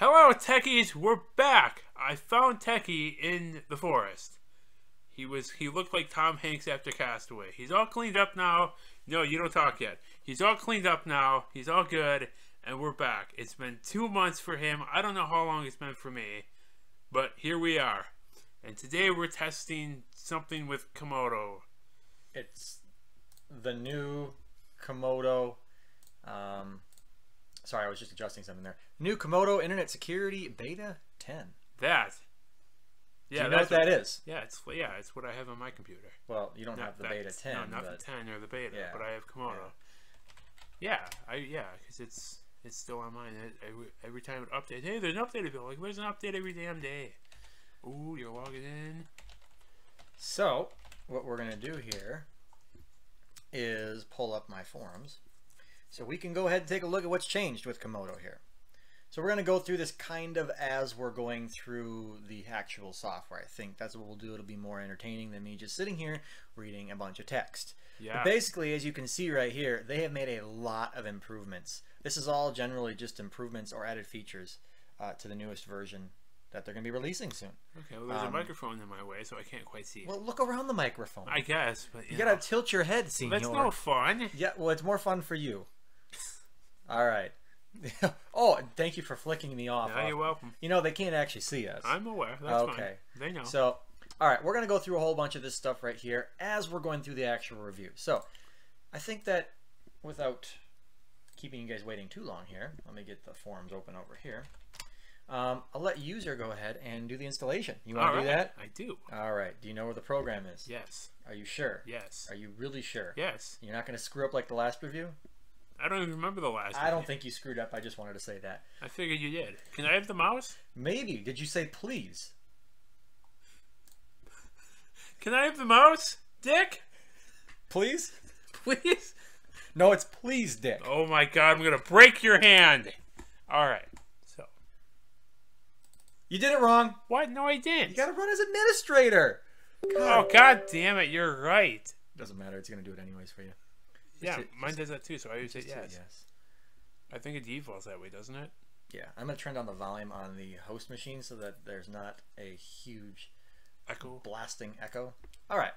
Hello, techies. We're back. I found Techie in the forest. He looked like Tom Hanks after Castaway. He's all cleaned up now. No, you don't talk yet. He's all cleaned up now. He's all good, and we're back. It's been 2 months for him. I don't know how long it's been for me, but here we are. And today we're testing something with Komodo. It's the new Komodo. Sorry, I was just adjusting something there. New Komodo Internet Security Beta 10. That. Yeah, do you know what that is? Yeah, it's what I have on my computer. Well, you don't have the Beta 10. No, not the 10 or the Beta, yeah, but I have Komodo. Yeah, because it's still on mine. Every time it updates, hey, there's an update available. Like, there's an update every damn day. Ooh, you're logging in. So, what we're gonna do here is pull up my forums, so we can go ahead and take a look at what's changed with Komodo here. So we're going to go through this kind of as we're going through the actual software. I think that's what we'll do. It'll be more entertaining than me just sitting here reading a bunch of text. Yeah. But basically, as you can see right here, they have made a lot of improvements. This is all generally just improvements or added features to the newest version that they're going to be releasing soon. Okay, well, there's a microphone in my way, so I can't quite see it. Well, look around the microphone. I guess, but you got to tilt your head, senor. That's no fun. Yeah, well, it's more fun for you. All right. Oh, thank you for flicking me off. Yeah, you're welcome. You know, they can't actually see us. I'm aware. That's fine. They know. So, all right, we're going to go through a whole bunch of this stuff right here as we're going through the actual review. So, I think that without keeping you guys waiting too long here, let me get the forums open over here. I'll let User go ahead and do the installation. You want to do that? I do. All right. Do you know where the program is? Yes. Are you sure? Yes. Are you really sure? Yes. You're not going to screw up like the last review? I don't even remember the last. I don't think you screwed up. I just wanted to say that. I figured you did. Can I have the mouse? Maybe. Did you say please? Can I have the mouse, Dick? Please? Please? No, it's please, Dick. Oh my God! I'm gonna break your hand. All right. So. You did it wrong. What? No, I didn't. You gotta run as administrator. God. Oh God damn it! You're right. Doesn't matter. It's gonna do it anyways for you. Yeah, mine does that too, so I would say yes. I think it defaults that way, doesn't it? Yeah, I'm going to turn down the volume on the host machine so that there's not a huge echo, blasting echo. All right.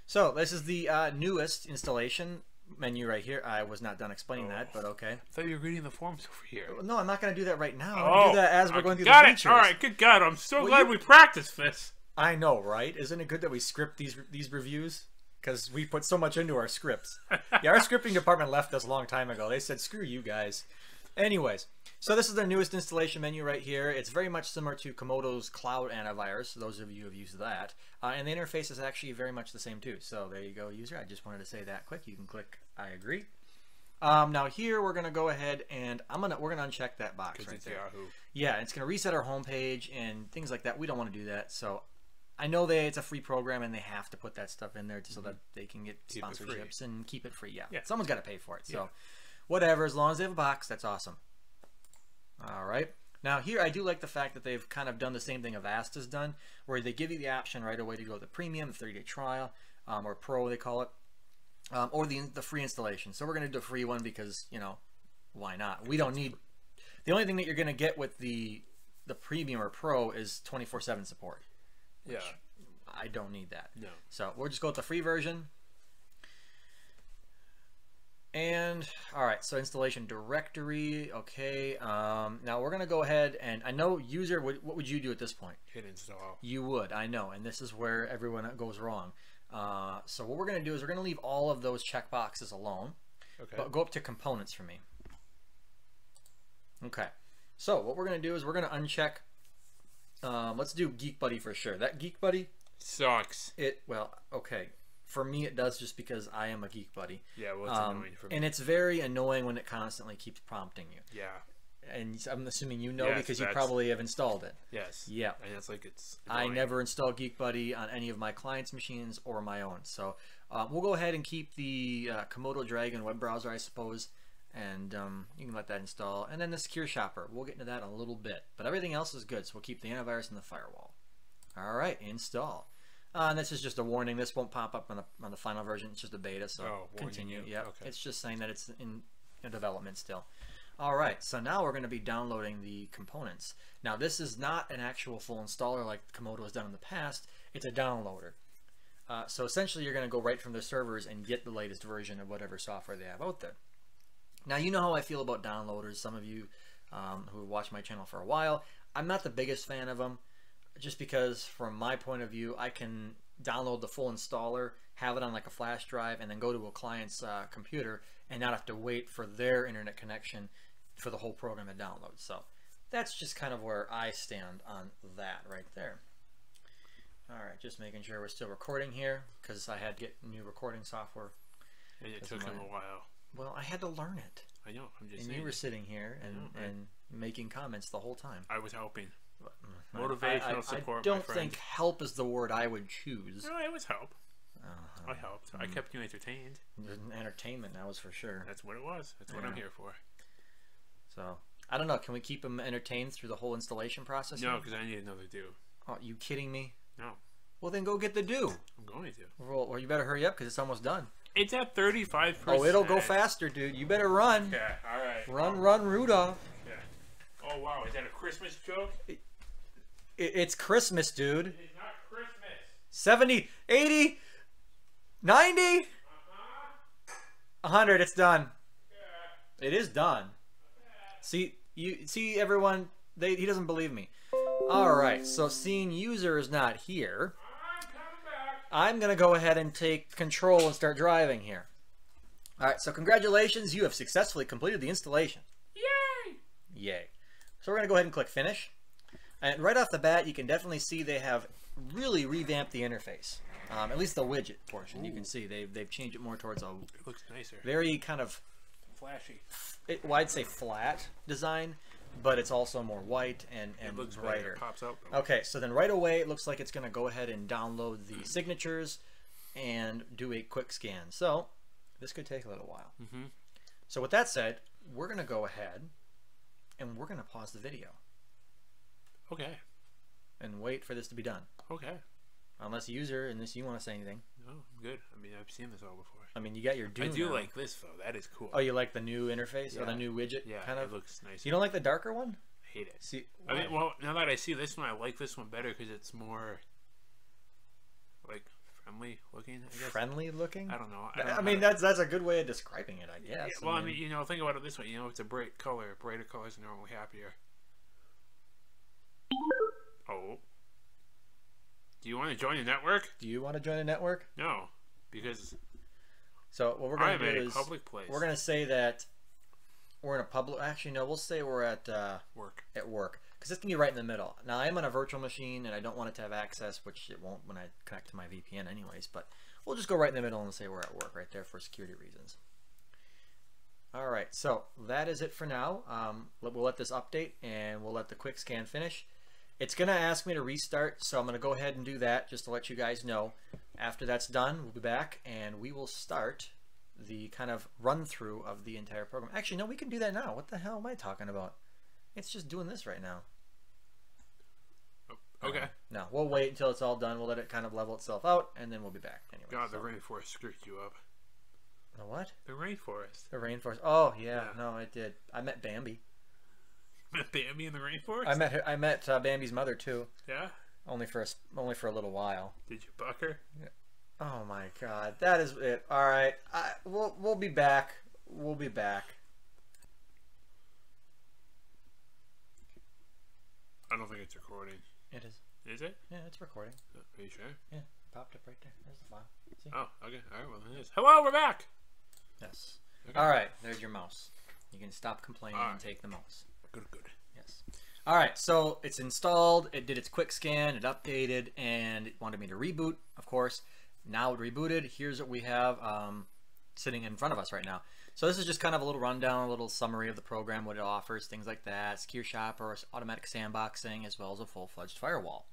So this is the newest installation menu right here. I was not done explaining that, but okay. I thought you were reading the forms over here. No, I'm not going to do that right now. I'm going to do that as we're going through the features. All right, good God. I'm so glad we practiced this. I know, right? Isn't it good that we script these reviews? Because we put so much into our scripts. Yeah, our scripting department left us a long time ago. They said, screw you guys. Anyways, so this is their newest installation menu right here. It's very much similar to Komodo's cloud antivirus. Those of you who have used that. And the interface is actually very much the same too. So there you go, User. I just wanted to say that quick. You can click I agree. Now here we're going to go ahead and we're going to uncheck that box right there. Yahoo. Yeah, it's going to reset our home page and things like that. We don't want to do that. So I know it's a free program and they have to put that stuff in there so that they can get sponsorships and keep it free. Yeah. Someone's got to pay for it. So whatever, as long as they have a box, that's awesome. All right. Now here I do like the fact that they've kind of done the same thing Avasta's done, where they give you the option right away to go to the premium, 30-day trial, or pro they call it, or the free installation. So we're going to do a free one because, you know, why not? We don't need, the only thing that you're going to get with the premium or pro is 24/7 support. Yeah, I don't need that. No. So we'll just go with the free version. And all right, so installation directory. Okay. Now we're gonna go ahead and I know User. What would you do at this point? Hit install. You would. I know, and this is where everyone goes wrong. So what we're gonna do is we're gonna leave all of those checkboxes alone. Okay. But go up to components for me. Okay. So what we're gonna do is we're gonna uncheck. Let's do Geek Buddy for sure. That Geek Buddy sucks. Well, okay. For me, it does just because I am a Geek Buddy. Yeah, well, it's annoying for me. And it's very annoying when it constantly keeps prompting you. Yeah. And I'm assuming you know because you probably have installed it. Yes. Yeah. And it's like it's annoying. I never install Geek Buddy on any of my clients' machines or my own. So we'll go ahead and keep the Komodo Dragon web browser, I suppose. And you can let that install. And then the Secure Shopper. We'll get into that in a little bit. But everything else is good. So we'll keep the antivirus and the firewall. All right. Install. And this is just a warning. This won't pop up on the final version. It's just a beta. So continue. Yeah. Okay. It's just saying that it's in development still. All right, so now we're going to be downloading the components. Now this is not an actual full installer like Komodo has done in the past. It's a downloader. So essentially you're going to go right from the servers and get the latest version of whatever software they have out there. Now you know how I feel about downloaders. Some of you who have watched my channel for a while, I'm not the biggest fan of them, just because from my point of view I can download the full installer, have it on like a flash drive, and then go to a client's computer and not have to wait for their internet connection for the whole program to download. So that's just kind of where I stand on that right there. All right, just making sure we're still recording here because I had to get new recording software. And it took him a while. Well, I had to learn it. I know, I'm just saying. And you were sitting here and making comments the whole time. I was helping. Motivational support, I don't think help is the word I would choose. No, it was help. I helped. I kept you entertained. Entertainment, that was for sure. That's what it was. That's what I'm here for. So, I don't know. Can we keep them entertained through the whole installation process? No, because I need another do. Oh, you kidding me? No. Well, then go get the do. I'm going to. Well, you better hurry up because it's almost done. It's at 35%. Oh, it'll go faster, dude. You better run. Yeah, all right. Run, Rudolph. Yeah. Oh, wow. Is that a Christmas joke? It's Christmas, dude. It is not Christmas. 70, 80, 90, 100. It's done. Yeah. It is done. See, everyone. He doesn't believe me. All right. So seeing user is not here. I'm going to go ahead and take control and start driving here. All right, so congratulations. You have successfully completed the installation. Yay! Yay. So we're going to go ahead and click Finish. And right off the bat, you can definitely see they have really revamped the interface. At least the widget portion. Ooh. You can see they've changed it more towards a it looks nicer. Very kind of flashy. Well, I'd say flat design. But it's also more white and it looks brighter. It pops out. Okay, so then right away it looks like it's going to go ahead and download the signatures and do a quick scan. So this could take a little while. So with that said, we're going to go ahead and we're going to pause the video. Okay. And wait for this to be done. Okay. Unless you want to say anything. No, I'm good. I mean, I've seen this all before. I mean, you got your do. I do now. like this though. That is cool. Oh, you like the new interface or the new widget? Yeah, kind of. It looks nice. You don't like the darker one? I hate it. See, I mean, well, now that I see this one, I like this one better because it's more like friendly looking. I guess. Friendly looking? I don't know. I mean, that's a good way of describing it, I guess. Yeah, well, I mean, you know, think about it this way. You know, it's a bright color. Brighter colors are normally happier. Oh. Do you want to join the network? Do you want to join a network? No, because. So what we're going to do is public place. We're going to say that we're in a public. Actually, no, we'll say we're at work. At work, because it's going to be right in the middle. Now I'm on a virtual machine, and I don't want it to have access, which it won't when I connect to my VPN, anyways. But we'll just go right in the middle and say we're at work right there for security reasons. All right, so that is it for now. We'll let this update, and we'll let the quick scan finish. It's going to ask me to restart, so I'm going to go ahead and do that just to let you guys know. After that's done, we'll be back, and we will start the kind of run-through of the entire program. Actually, no, we can do that now. What the hell am I talking about? It's just doing this right now. Okay. No, we'll wait until it's all done. We'll let it kind of level itself out, and then we'll be back. Anyway, God, the rainforest screwed you up. The what? The rainforest. The rainforest. Oh, yeah. No, it did. I met Bambi. Met Bambi in the rainforest? I met Bambi's mother too. Yeah. Only for a little while. Did you buck her? Yeah. Oh my God, that is it. All right, we'll be back. We'll be back. I don't think it's recording. It is. Is it? Yeah, it's recording. Are you sure? Yeah, popped up right there. There's the file. See? Oh, okay. All right. Well, it is. Hello, we're back. Yes. Okay. All right. There's your mouse. You can stop complaining and take the mouse. Good. Yes. All right. So it's installed. It did its quick scan. It updated, and it wanted me to reboot. Of course. Now it rebooted. Here's what we have sitting in front of us right now. So this is just kind of a little rundown, a little summary of the program, what it offers, things like that, secure shopper, automatic sandboxing, as well as a full-fledged firewall,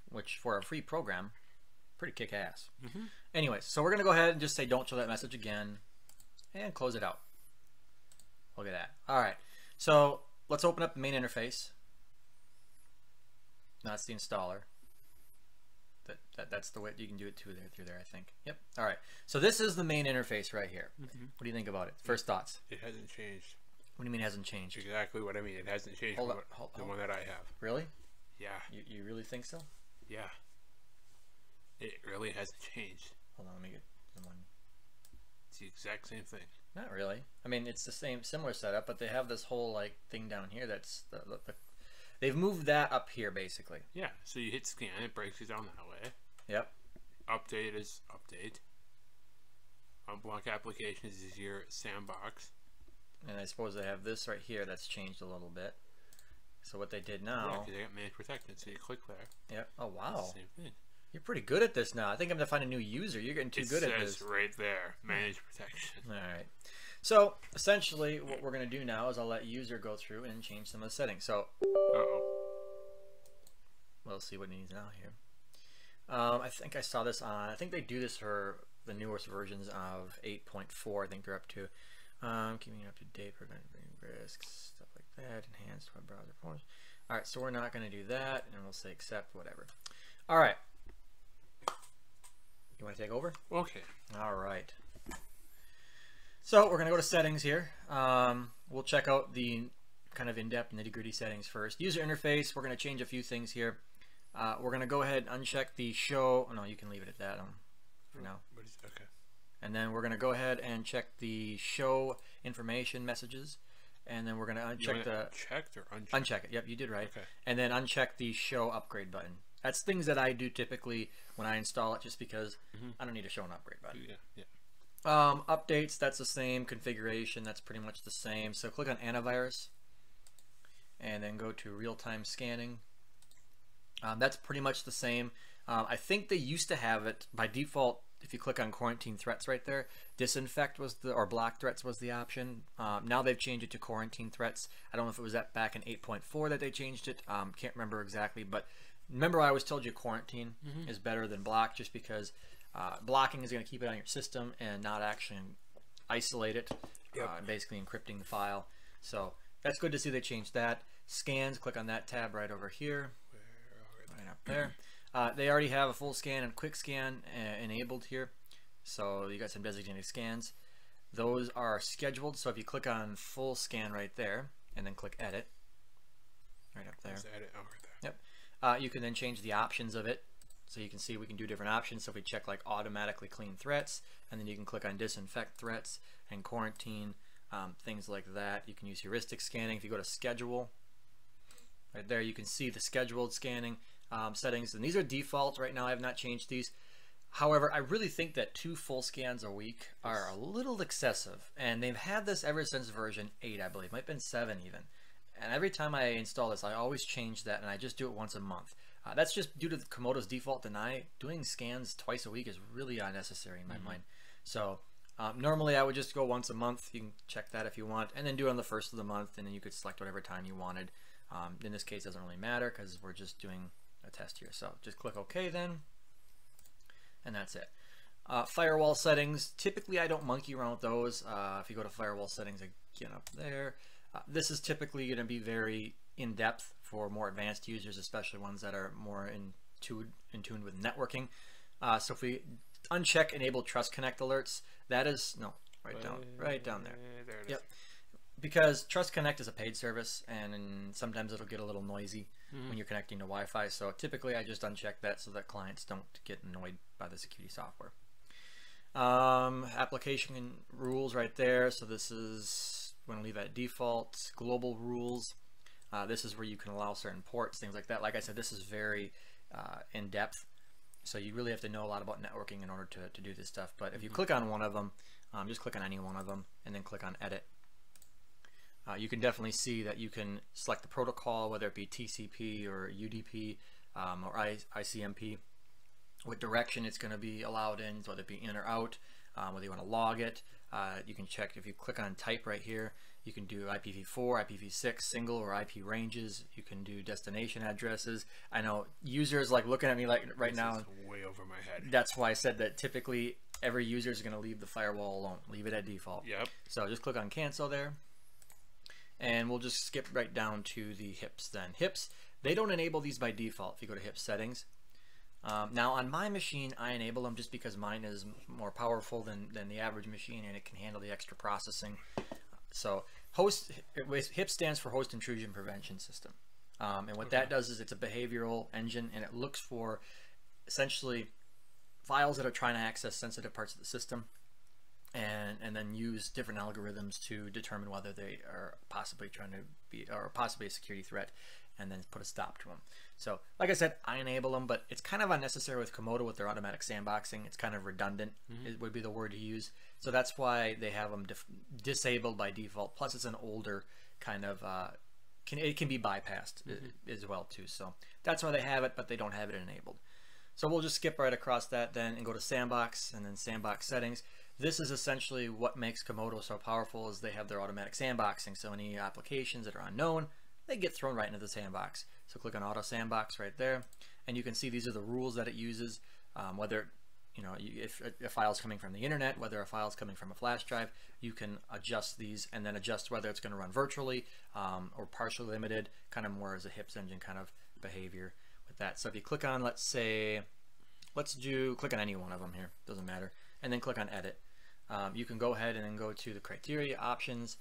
which for a free program, pretty kick-ass. Anyway, so we're going to go ahead and just say don't show that message again and close it out. Look at that. All right. So let's open up the main interface. That's the installer. That's the way you can do it through there, I think. Yep. All right. So this is the main interface right here. What do you think about it? First thoughts? It hasn't changed. What do you mean it hasn't changed? Exactly what I mean. It hasn't changed from the one that I have. Really? Yeah. You really think so? Yeah. It really hasn't changed. Hold on, let me get someone. It's the exact same thing. Not really. I mean, it's the similar setup, but they have this whole like thing down here. That's they've moved that up here basically. Yeah. So you hit scan, it breaks it down that way. Yep. Update is update. Unblock applications is your sandbox. And I suppose they have this right here that's changed a little bit. So what they did now... Yeah, because they got managed protection, so you click there. Yep. Oh, wow. Same thing. You're pretty good at this now. I think I'm going to find a new user. You're getting too good at this. It says right there, managed protection. All right. So, essentially, what we're going to do now is I'll let user go through and change some of the settings. So... Uh-oh. We'll see what it needs now here. I think I saw this on... I think they do this for the newest versions of 8.4. I think they're up to... keeping it up to date, preventing risks, stuff like that, enhanced web browser performance. All right, so we're not going to do that, and we'll say accept, whatever. All right. You want to take over? Okay. All right. So we're going to go to settings here. We'll check out the kind of in-depth nitty-gritty settings first. User interface, we're going to change a few things here. We're going to go ahead and uncheck the show. Oh, no, you can leave it at that for now. Okay. And then we're going to go ahead and check the show information messages. And then we're going to uncheck the... Checked or unchecked? Uncheck it. Yep, you did right. Okay. And then uncheck the show upgrade button. That's things that I do typically when I install it just because I don't need to show an upgrade button. Yeah. Updates, that's the same. Configuration, that's pretty much the same. So click on antivirus. And then go to real-time scanning. That's pretty much the same. I think they used to have it by default. If you click on quarantine threats right there, disinfect was or block threats was the option. Now they've changed it to quarantine threats. I don't know if it was that back in 8.4 that they changed it. Can't remember exactly, but remember I always told you quarantine is better than block just because blocking is going to keep it on your system and not actually isolate it, basically encrypting the file. So that's good to see they changed that. Scans, click on that tab right over here, right up there. They already have a full scan and quick scan enabled here, so you got some designated scans. Those are scheduled, so if you click on full scan right there and then click edit right up there. Edit over there. Yep. You can then change the options of it, so you can see we can do different options. So if we check like automatically clean threats, and then you can click on disinfect threats and quarantine, things like that. You can use heuristic scanning. If you go to schedule right there, you can see the scheduled scanning settings, and these are default right now. I have not changed these. However, I really think that 2 full scans a week are a little excessive, and they've had this ever since version 8, I believe. Might have been 7 even. And every time I install this, I always change that, and I just do it once a month. That's just due to the Komodo's default deny. Doing scans twice a week is really unnecessary in my mind. So normally I would just go once a month. You can check that if you want, and then do it on the first of the month, and then you could select whatever time you wanted. In this case, it doesn't really matter because we're just doing a test here. So just click OK then, and that's it. Firewall settings, typically I don't monkey around with those. If you go to firewall settings again up there, this is typically going to be very in-depth for more advanced users, especially ones that are more in tune with networking. So if we uncheck enable Trust Connect alerts, that is right down there. There it is. Yep. Because Trust Connect is a paid service, and sometimes it'll get a little noisy when you're connecting to Wi-Fi. So typically I just uncheck that so that clients don't get annoyed by the security software. Application rules right there. So this is going to leave at default. Global rules. This is where you can allow certain ports, things like that. Like I said, this is very in-depth. So you really have to know a lot about networking in order to do this stuff. But if you click on one of them, just click on any one of them and then click on edit. You can definitely see that you can select the protocol, whether it be TCP or UDP or ICMP, what direction it's going to be allowed in, whether it be in or out, whether you want to log it. You can check if you click on type right here. You can do IPv4, IPv6, single or IP ranges. You can do destination addresses. I know users like looking at me like right now. Is way over my head. That's why I said that typically every user is going to leave the firewall alone. Leave it at default. Yep. So just click on cancel there. And we'll just skip right down to the HIPs then. HIPs, they don't enable these by default if you go to HIP settings. Now on my machine, I enable them just because mine is more powerful than the average machine and it can handle the extra processing. So HIP stands for Host Intrusion Prevention System. And what that does is it's a behavioral engine, and it looks for essentially files that are trying to access sensitive parts of the system, and then use different algorithms to determine whether they are possibly trying to be, or possibly a security threat, and then put a stop to them. So like I said, I enable them, but it's kind of unnecessary with Komodo with their automatic sandboxing. It's kind of redundant, it would be the word to use. So that's why they have them disabled by default. Plus it's an older kind of, it can be bypassed as well too. So that's why they have it, but they don't have it enabled. So we'll just skip right across that then and go to Sandbox, and then Sandbox Settings. This is essentially what makes Komodo so powerful, is they have their automatic sandboxing. So any applications that are unknown, they get thrown right into the sandbox. So click on Auto Sandbox right there, and you can see these are the rules that it uses. Whether, if a file is coming from the internet, whether a file is coming from a flash drive, you can adjust these and then adjust whether it's going to run virtually or partially limited, kind of more as a HIPS engine kind of behavior with that. So if you click on, let's say, click on any one of them here, doesn't matter, and then click on Edit. You can go ahead and then go to the criteria options,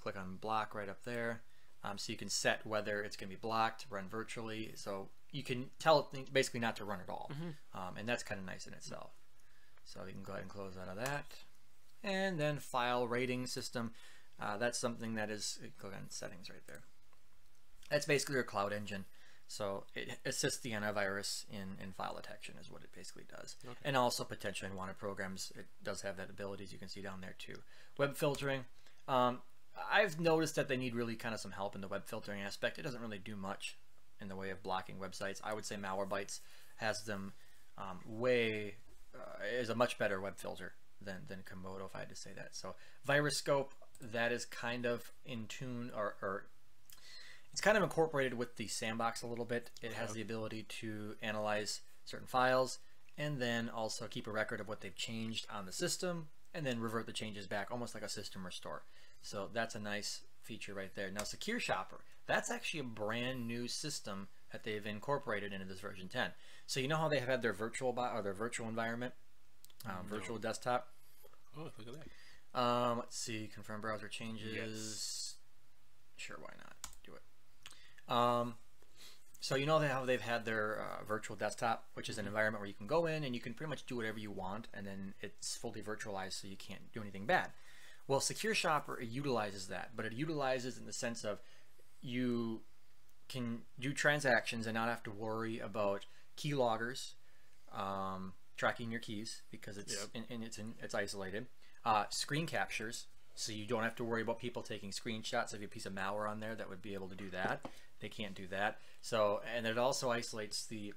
click on block right up there. So you can set whether it's going to be blocked, run virtually. So you can tell it basically not to run at all. And that's kind of nice in itself. So you can go ahead and close out of that. And then file rating system. That's something that is, click on settings right there. That's basically your cloud engine. So it assists the antivirus in file detection is what it basically does. Okay. And also potentially in wanted programs, it does have that ability, as you can see down there too. Web filtering. I've noticed that they need really kind of some help in the web filtering aspect. It doesn't really do much in the way of blocking websites. I would say Malwarebytes has them is a much better web filter than Komodo, if I had to say that. So Virus Scope, that is kind of in tune, or it's kind of incorporated with the sandbox a little bit. It has the ability to analyze certain files and then also keep a record of what they've changed on the system and then revert the changes back, almost like a system restore. So that's a nice feature right there. Now Secure Shopper, that's actually a brand new system that they've incorporated into this version 10. So you know how they have had their virtual environment, virtual desktop? Oh, look at that. Let's see, confirm browser changes. Yes. Sure, why not? Do it. So you know how they've had their virtual desktop, which is an environment where you can go in and you can pretty much do whatever you want, and then it's fully virtualized so you can't do anything bad. Well, Secure Shopper, it utilizes that, but it utilizes in the sense of you can do transactions and not have to worry about keyloggers tracking your keys, because it's it's isolated. Screen captures, so you don't have to worry about people taking screenshots. If you have a piece of malware on there that would be able to do that, they can't do that. So, and it also isolates the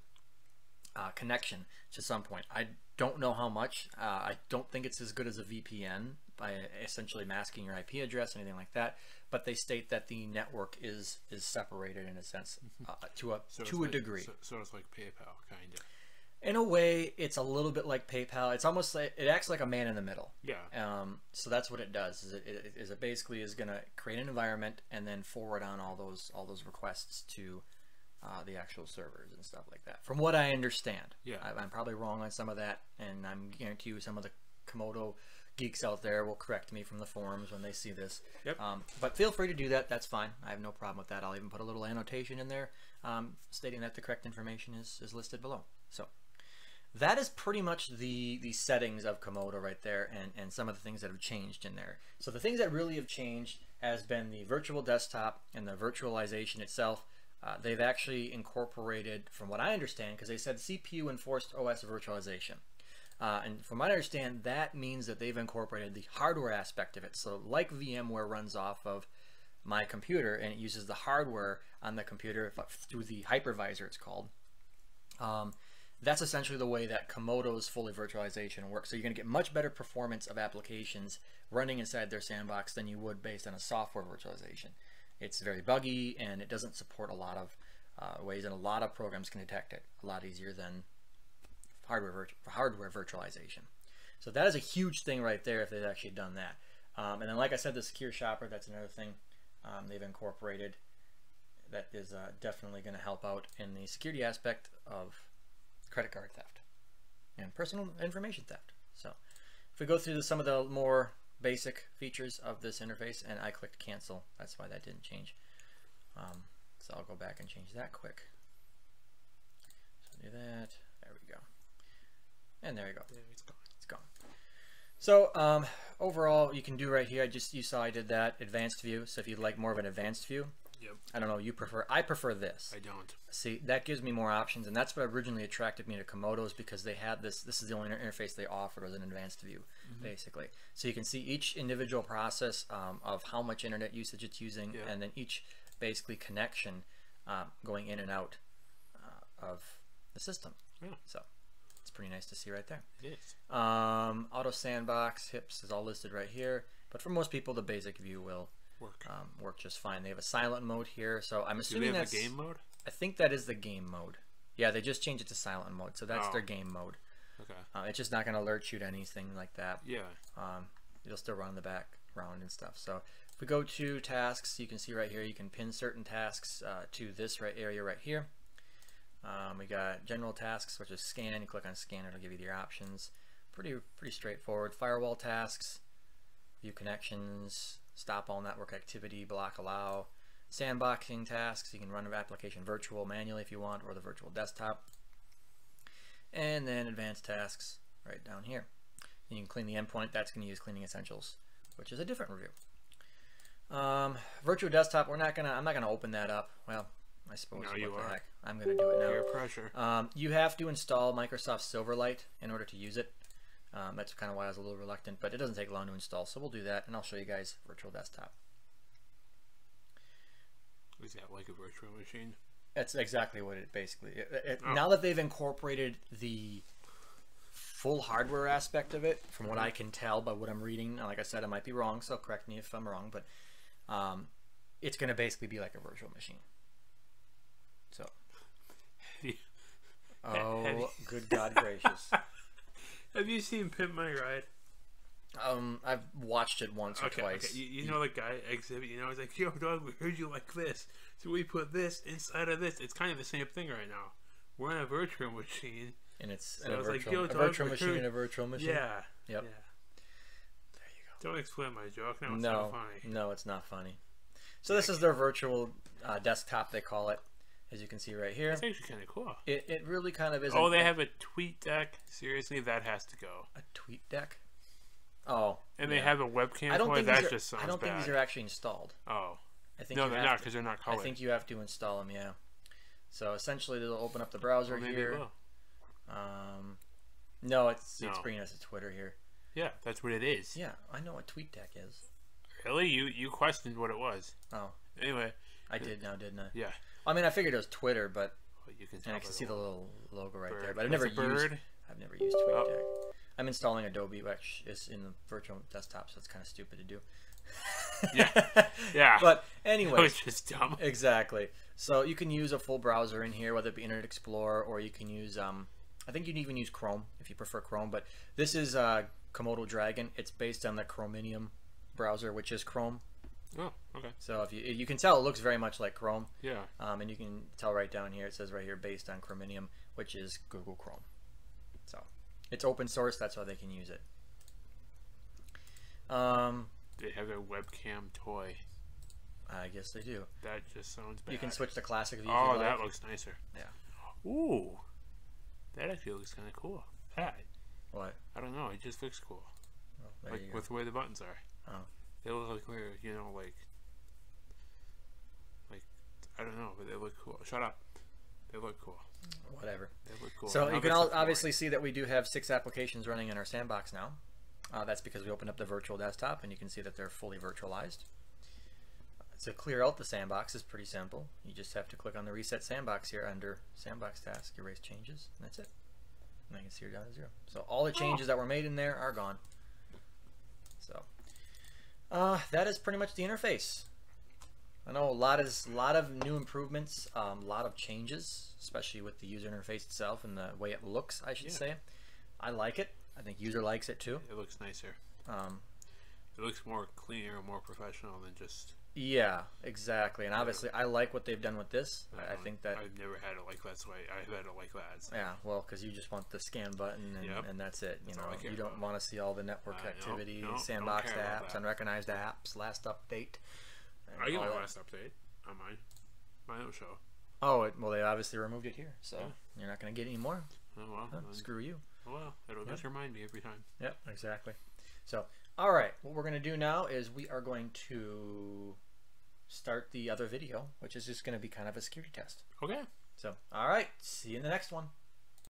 connection to some point. I don't know how much. I don't think it's as good as a VPN by essentially masking your IP address, anything like that. But they state that the network is separated in a sense to a degree. So it's like PayPal, kind of. In a way, it's a little bit like PayPal. It's almost like it acts like a man in the middle. Yeah. So that's what it does. It basically is going to create an environment and then forward on all those requests to the actual servers and stuff like that. From what I understand. Yeah. I'm probably wrong on some of that, and I'm guarantee you some of the Komodo geeks out there will correct me from the forums when they see this. Yep. But feel free to do that. That's fine. I have no problem with that. I'll even put a little annotation in there stating that the correct information is listed below. So that is pretty much the settings of Komodo right there, and some of the things that have changed in there. So the things that really have changed has been the virtual desktop and the virtualization itself. They've actually incorporated, from what I understand, because they said CPU enforced OS virtualization. And from what I understand, that means that they've incorporated the hardware aspect of it. So like VMware runs off of my computer and it uses the hardware on the computer through the hypervisor, it's called. That's essentially the way that Komodo's fully virtualization works. So you're going to get much better performance of applications running inside their sandbox than you would based on a software virtualization. It's very buggy and it doesn't support a lot of ways, and a lot of programs can detect it a lot easier than hardware virtualization. So that is a huge thing right there if they've actually done that. And then like I said, the Secure Shopper, that's another thing they've incorporated that is definitely going to help out in the security aspect of credit card theft and personal information theft. So if we go through some of the more basic features of this interface, and I clicked cancel. That's why that didn't change. So I'll go back and change that quick. So do that. There we go. And there you go. Yeah, it's gone. It's gone. So overall, you can do right here. You saw I did that advanced view. So if you'd like more of an advanced view, yep. I don't know. I prefer this. I don't. See, that gives me more options, and that's what originally attracted me to Komodo's, because they had this. This is the only interface they offered, was an advanced view, basically. So you can see each individual process of how much internet usage it's using, and then each basically connection going in and out of the system. Yeah. So it's pretty nice to see right there. It is. Auto sandbox, HIPS is all listed right here, but for most people, the basic view will work just fine. They have a silent mode here, so I'm assuming that's a game mode. I think that is the game mode. Yeah, they just changed it to silent mode, so that's their game mode. Okay. It's just not going to alert you to anything like that. Yeah. It'll still run in the background and stuff. So if we go to tasks, you can see right here, you can pin certain tasks to this area right here. We got general tasks, which is scan. You click on scan, it'll give you your options. Pretty straightforward. Firewall tasks, view connections, stop all network activity, block allow. Sandboxing tasks, you can run an application virtual manually if you want, or the virtual desktop. And then advanced tasks right down here. You can clean the endpoint. That's going to use cleaning essentials, which is a different review. Virtual desktop, I'm not gonna open that up. Well, I suppose. No, you are. Heck, I'm gonna do it now. Peer pressure. You have to install Microsoft Silverlight in order to use it. That's kind of why I was a little reluctant, but it doesn't take long to install, so we'll do that, and I'll show you guys virtual desktop. Is that like a virtual machine? That's exactly what it basically. Now that they've incorporated the full hardware aspect of it, from what I can tell by what I'm reading, and like I said, I might be wrong, so correct me if I'm wrong, but it's going to basically be like a virtual machine. So, good God gracious! Have you seen Pimp My Ride? I've watched it once or twice. Okay. You know the guy exhibit. You know, he's like, "Yo, dog, we heard you like this, so we put this inside of this." It's kind of the same thing right now. We're in a virtual machine, and it's so a virtual machine in a virtual machine. Yeah. Yep. Yeah. There you go. Don't explain my joke. No, it's not funny. No, it's not funny. So this is their virtual desktop, they call it, as you can see right here. It's actually kind of cool. It really kind of is. Oh, they have a tweet deck. Seriously, that has to go. A tweet deck. Oh, and they have a webcam. I don't think that just sounds I don't think these are actually installed. Oh, I think no, they're not, because they're not colored. I think you have to install them. Yeah. So essentially, they'll open up the browser here. No, it's bringing us to Twitter here. Yeah, that's what it is. Yeah, I know what TweetDeck is. Really? You questioned what it was. Oh. Anyway. I did now, didn't I? Yeah. I mean, I figured it was Twitter, but you can I can see the little logo right there. But I've never used TweetDeck. I'm installing Adobe, which is in the virtual desktop, so it's kind of stupid to do. Yeah. But anyway, it's just dumb. Exactly. So you can use a full browser in here, whether it be Internet Explorer, or you can use I think you can even use Chrome if you prefer Chrome. But this is Komodo Dragon. It's based on the Chromium browser, which is Chrome. Oh, okay. So if you can tell, it looks very much like Chrome. Yeah. And you can tell right down here, it says right here, based on Chromium, which is Google Chrome. So it's open source. That's why they can use it. They have a webcam toy. I guess they do. That just sounds bad. You can switch to classic view. Oh, that looks nicer. Yeah. Ooh, that actually looks kind of cool. Pat. What? I don't know. It just looks cool. Well, like with the way the buttons are. Oh. They look like we're, like I don't know, but they look cool. Shut up. They look cool. Whatever. They look cool. So you can obviously see that we do have 6 applications running in our sandbox now. That's because we opened up the virtual desktop, and you can see that they're fully virtualized. To clear out the sandbox is pretty simple. You just have to click on the reset sandbox here under sandbox task, erase changes, and that's it. And I can see you're down to 0. So all the changes that were made in there are gone. So that is pretty much the interface. I know a lot of new improvements, a lot of changes, especially with the user interface itself and the way it looks, I should say. I like it. I think user likes it too. It looks nicer. It looks more cleaner, more professional than just Yeah, exactly. And obviously, I like what they've done with this. I think that I've never had it like that. So I've had it like that. So. Yeah, well, because you just want the scan button and that's it. You know, you don't want to see all the network activity, sandboxed apps, unrecognized apps, last update. I get my last update on my own show. Oh, well, they obviously removed it here, so you're not going to get any more. Oh well, screw you. Oh well, it'll just remind me every time. Yep, exactly. So, all right, what we're going to do now is we are going to start the other video, which is just going to be kind of a security test. Okay. So, all right, see you in the next one.